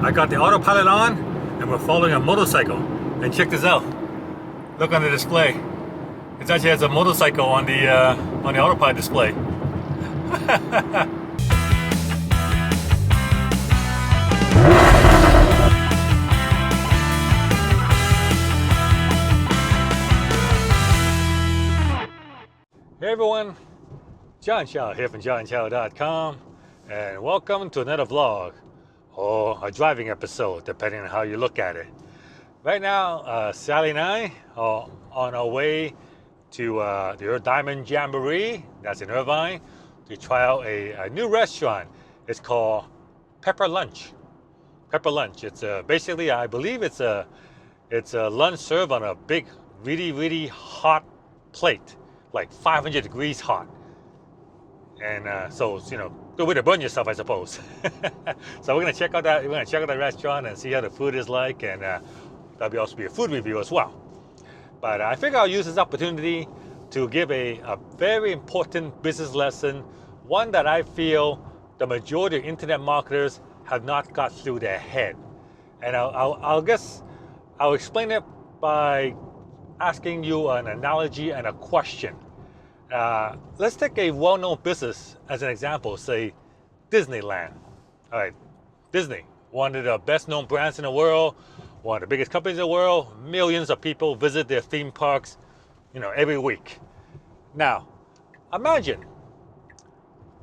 I got the autopilot on and we're following a motorcycle. And check this out. Look on the display. It actually has a motorcycle on the autopilot display. Hey everyone, John Chow here from johnchow.com, and welcome to another vlog or a driving episode, depending on how you look at it. Right now, Sally and I are on our way to the Diamond Jamboree, that's in Irvine, to try out a new restaurant. It's called Pepper Lunch. Pepper Lunch. It's basically, I believe it's a lunch served on a big, really hot plate. Like 500 degrees hot, and so good way to burn yourself, I suppose. So we're gonna check out that restaurant and see how the food is like, and that'll also be a food review as well. But I figure I'll use this opportunity to give a very important business lesson, one that I feel the majority of internet marketers have not got through their head, and I'll explain it by asking you an analogy and a question. Let's take a well-known business as an example, say Disneyland. All right, Disney, one of the best-known brands in the world, one of the biggest companies in the world. Millions of people visit their theme parks, every week. Now, imagine,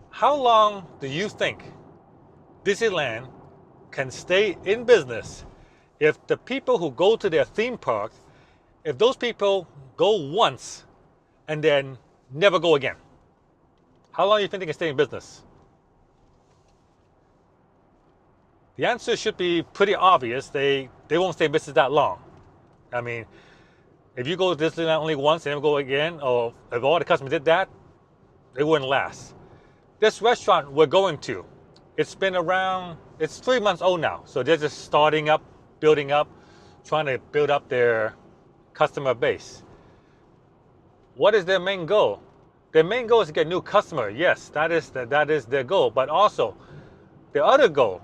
how long do you think Disneyland can stay in business if the people who go to their theme park, if those people go once and then never go again? How long do you think they can stay in business? The answer should be pretty obvious. They won't stay in business that long. I mean, if you go to Disneyland only once and never go again, or if all the customers did that, they wouldn't last. This restaurant we're going to, it's 3 months old now. So they're just building up, trying to build up their customer base. What is their main goal? Their main goal is to get new customer. Yes, that is their goal. But also, the other goal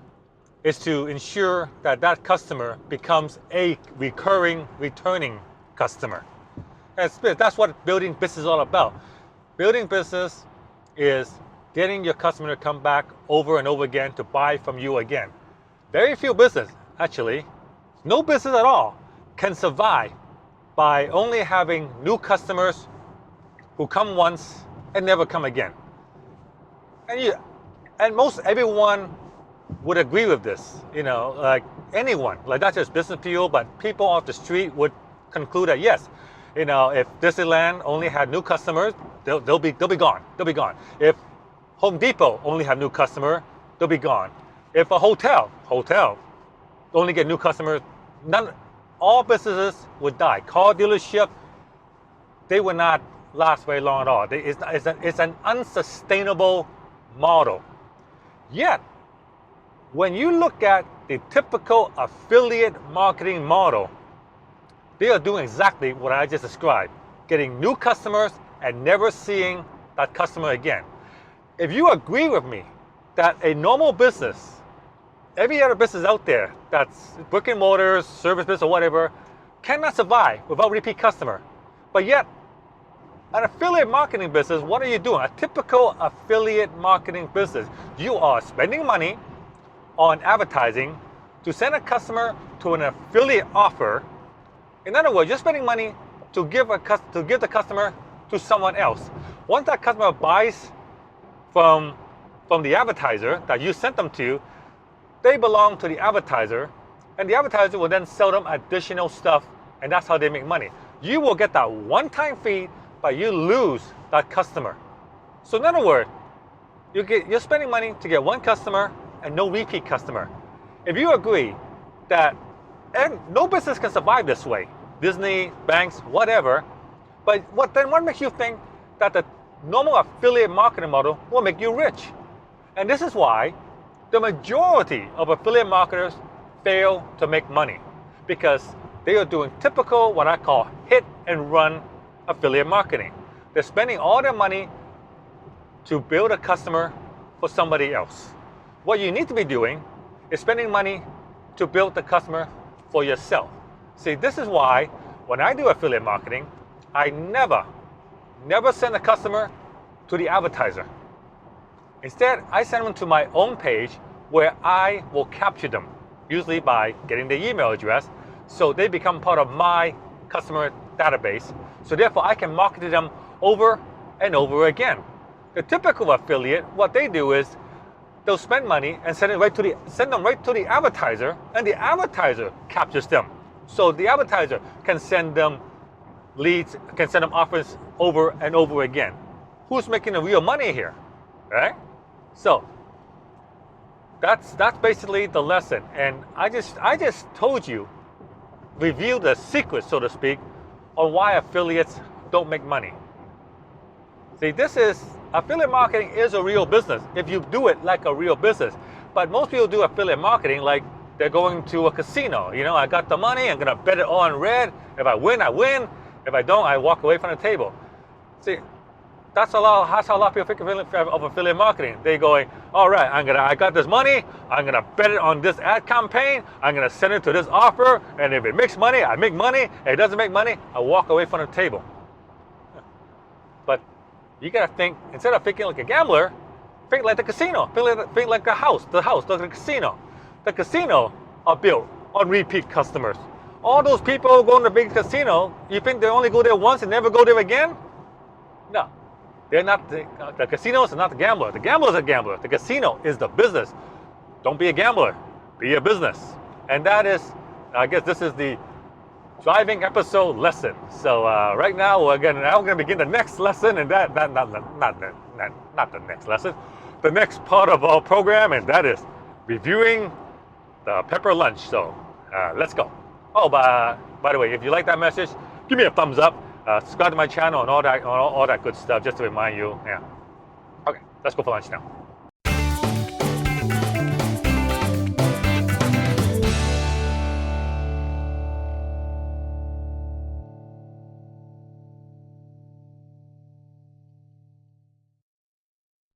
is to ensure that customer becomes a returning customer. That's what building business is all about. Building business is getting your customer to come back over and over again to buy from you again. Very few business, actually, no business at all, can survive by only having new customers who come once and never come again. And most everyone would agree with this, like anyone, like not just business people, but people off the street would conclude that yes, if Disneyland only had new customers, they'll be gone. They'll be gone. If Home Depot only have new customer, they'll be gone. If a hotel only get new customers, all businesses would die. Car dealership, they would not last very long at all. It's an unsustainable model. Yet, when you look at the typical affiliate marketing model, they are doing exactly what I just described, getting new customers and never seeing that customer again. If you agree with me that a normal business, every other business out there that's brick and mortar, service business or whatever, cannot survive without repeat customer. But yet, an affiliate marketing business, what are you doing? A typical affiliate marketing business, you are spending money on advertising to send a customer to an affiliate offer. In other words, you're spending money to give the customer to someone else. Once that customer buys from the advertiser that you sent them to, they belong to the advertiser, and the advertiser will then sell them additional stuff, and that's how they make money. You will get that one-time fee, but you lose that customer. So in other words, you're spending money to get one customer and no repeat customer. If you agree that no business can survive this way, Disney, banks, whatever, but what makes you think that the normal affiliate marketing model will make you rich? And this is why the majority of affiliate marketers fail to make money, because they are doing typical, what I call hit and run affiliate marketing. They're spending all their money to build a customer for somebody else. What you need to be doing is spending money to build the customer for yourself. See, this is why when I do affiliate marketing, I never send a customer to the advertiser. Instead, I send them to my own page where I will capture them, usually by getting their email address, so they become part of my customer database. So therefore, I can market to them over and over again. The typical affiliate, what they do is they'll spend money and send them right to the advertiser, and the advertiser captures them. So the advertiser can send them leads, can send them offers over and over again. Who's making the real money here, right? So that's basically the lesson. And I just told you, reveal the secret, so to speak, on why affiliates don't make money. See, affiliate marketing is a real business if you do it like a real business. But most people do affiliate marketing like they're going to a casino. You know, I got the money, I'm gonna bet it all on red. If I win, I win. If I don't, I walk away from the table. See, that's how a lot of people think of affiliate marketing. They going, all right, I got this money, I'm gonna bet it on this ad campaign, I'm gonna send it to this offer, and if it makes money, I make money. If it doesn't make money, I walk away from the table. But you gotta think, instead of thinking like a gambler, think like the casino, think like the casino. The casino are built on repeat customers. All those people going to the big casino, you think they only go there once and never go there again? No. They're not the casinos are not the gambler. The gambler is a gambler. The casino is the business. Don't be a gambler. Be a business. And that is, I guess this is the driving episode lesson. So right now we're going to begin the next lesson, and not the next lesson, the next part of our program, and that is reviewing the pepper lunch. So let's go. Oh, by the way, if you like that message, give me a thumbs up. Subscribe to my channel and all that good stuff, just to remind you. Yeah. Okay, let's go for lunch now.